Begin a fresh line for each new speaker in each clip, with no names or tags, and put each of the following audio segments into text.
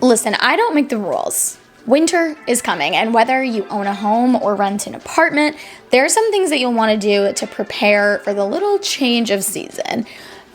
Listen, I don't make the rules. Winter is coming, and whether you own a home or rent an apartment, there are some things that you'll want to do to prepare for the little change of season.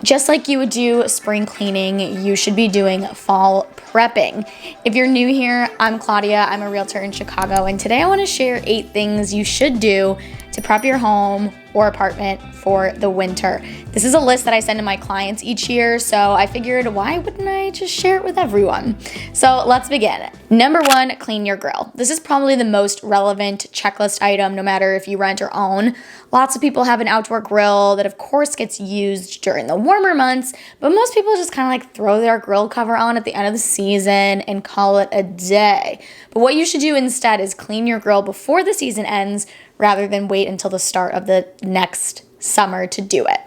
Just like you would do spring cleaning, you should be doing fall prepping. If you're new here, I'm Claudia. I'm a realtor in Chicago, and today I want to share 8 things you should do to prep your home or apartment for the winter. This is a list that I send to my clients each year, so I figured, why wouldn't I just share it with everyone? So let's begin. Number 1, clean your grill. This is probably the most relevant checklist item, no matter if you rent or own. Lots of people have an outdoor grill that of course gets used during the warmer months, but most people just kind of like throw their grill cover on at the end of the season and call it a day. But what you should do instead is clean your grill before the season ends, rather than wait until the start of the next summer to do it.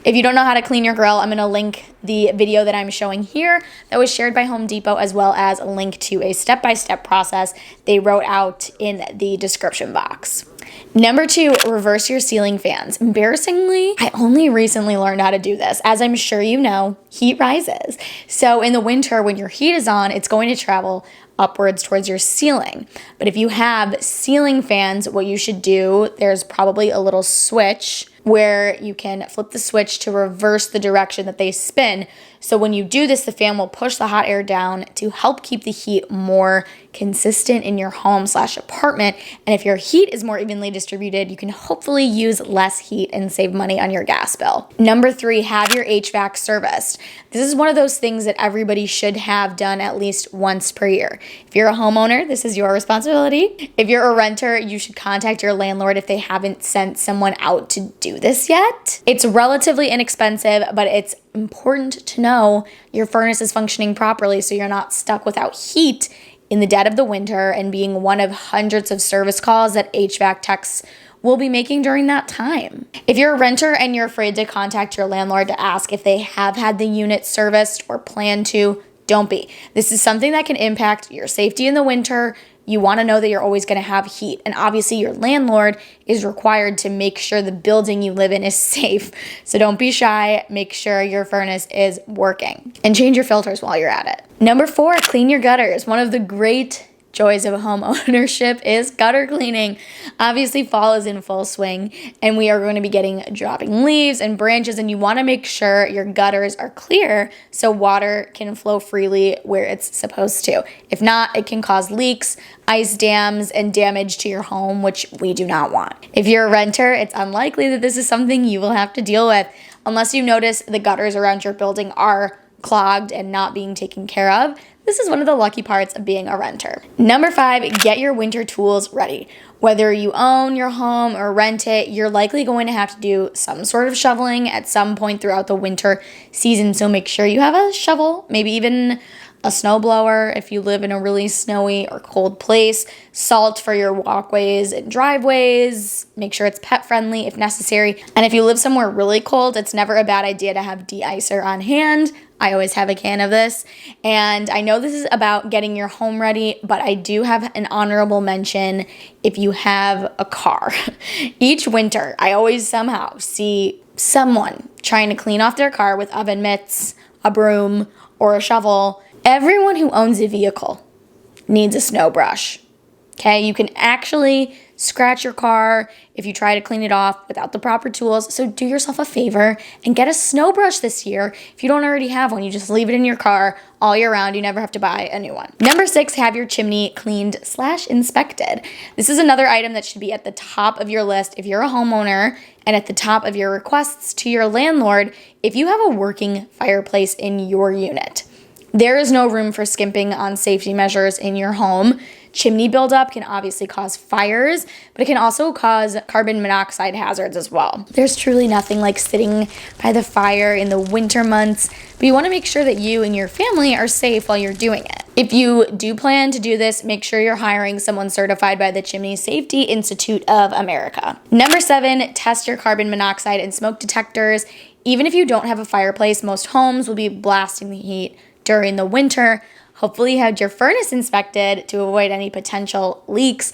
If you don't know how to clean your grill, I'm going to link the video that I'm showing here that was shared by Home Depot, as well as a link to a step-by-step process they wrote out in the description box. Number 2, reverse your ceiling fans. Embarrassingly, I only recently learned how to do this. As I'm sure you know, heat rises. So in the winter, when your heat is on, it's going to travel upwards towards your ceiling. But if you have ceiling fans, what you should do, there's probably a little switch where you can flip the switch to reverse the direction that they spin. So when you do this, the fan will push the hot air down to help keep the heat more consistent in your home/apartment. And if your heat is more evenly distributed, you can hopefully use less heat and save money on your gas bill. Number 3, have your HVAC serviced. This is one of those things that everybody should have done at least once per year. If you're a homeowner, this is your responsibility. If you're a renter, you should contact your landlord if they haven't sent someone out to do this yet. It's relatively inexpensive, but it's important to know your furnace is functioning properly so you're not stuck without heat in the dead of the winter and being one of hundreds of service calls that HVAC techs will be making during that time. If you're a renter and you're afraid to contact your landlord to ask if they have had the unit serviced or plan to, don't be. This is something that can impact your safety in the winter. You want to know that you're always going to have heat. And obviously your landlord is required to make sure the building you live in is safe. So don't be shy. Make sure your furnace is working. And change your filters while you're at it. Number 4, clean your gutters. One of the great joys of home ownership is gutter cleaning. Obviously, fall is in full swing, and we are going to be getting dropping leaves and branches, and you want to make sure your gutters are clear so water can flow freely where it's supposed to. If not, it can cause leaks, ice dams, and damage to your home, which we do not want. If you're a renter, it's unlikely that this is something you will have to deal with unless you notice the gutters around your building are clogged and not being taken care of. This is one of the lucky parts of being a renter. Number 5, get your winter tools ready. Whether you own your home or rent it, you're likely going to have to do some sort of shoveling at some point throughout the winter season. So make sure you have a shovel, maybe even a snowblower if you live in a really snowy or cold place, salt for your walkways and driveways, make sure it's pet friendly if necessary. And if you live somewhere really cold, it's never a bad idea to have de-icer on hand. I always have a can of this. And I know this is about getting your home ready, but I do have an honorable mention if you have a car. Each winter, I always somehow see someone trying to clean off their car with oven mitts, a broom, or a shovel. Everyone who owns a vehicle needs a snow brush. Okay, you can actually scratch your car if you try to clean it off without the proper tools. So do yourself a favor and get a snow brush this year. If you don't already have one, you just leave it in your car all year round. You never have to buy a new one. Number 6, have your chimney cleaned/inspected. This is another item that should be at the top of your list if you're a homeowner, and at the top of your requests to your landlord if you have a working fireplace in your unit. There is no room for skimping on safety measures in your home. Chimney buildup can obviously cause fires, but it can also cause carbon monoxide hazards as well. There's truly nothing like sitting by the fire in the winter months, but you want to make sure that you and your family are safe while you're doing it. If you do plan to do this, make sure you're hiring someone certified by the Chimney Safety Institute of America. Number 7, test your carbon monoxide and smoke detectors. Even if you don't have a fireplace, most homes will be blasting the heat during the winter. Hopefully you had your furnace inspected to avoid any potential leaks.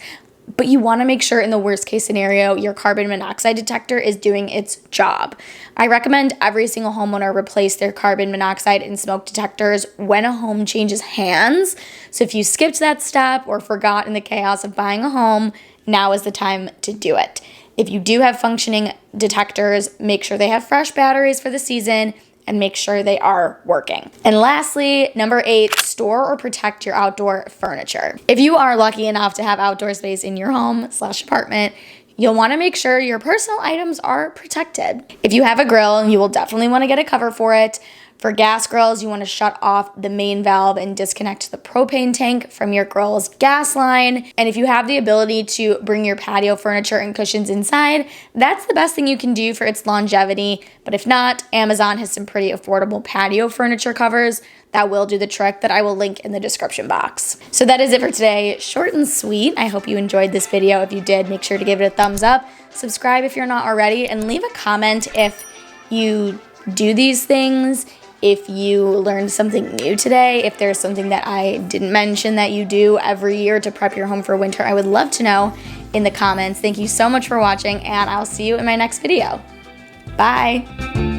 but you want to make sure in the worst case scenario, your carbon monoxide detector is doing its job. I recommend every single homeowner replace their carbon monoxide and smoke detectors when a home changes hands. So if you skipped that step or forgot in the chaos of buying a home, now is the time to do it. If you do have functioning detectors, make sure they have fresh batteries for the season and make sure they are working. And lastly, number 8, store or protect your outdoor furniture. If you are lucky enough to have outdoor space in your home/apartment, you'll want to make sure your personal items are protected. If you have a grill, you will definitely want to get a cover for it. For gas grills, you want to shut off the main valve and disconnect the propane tank from your grill's gas line. And if you have the ability to bring your patio furniture and cushions inside, that's the best thing you can do for its longevity. But if not, Amazon has some pretty affordable patio furniture covers that will do the trick that I will link in the description box. So that is it for today. Short and sweet. I hope you enjoyed this video. If you did, make sure to give it a thumbs up. Subscribe if you're not already, and leave a comment if you do these things, if you learned something new today, if there's something that I didn't mention that you do every year to prep your home for winter. I would love to know in the comments. Thank you so much for watching, and I'll see you in my next video. Bye.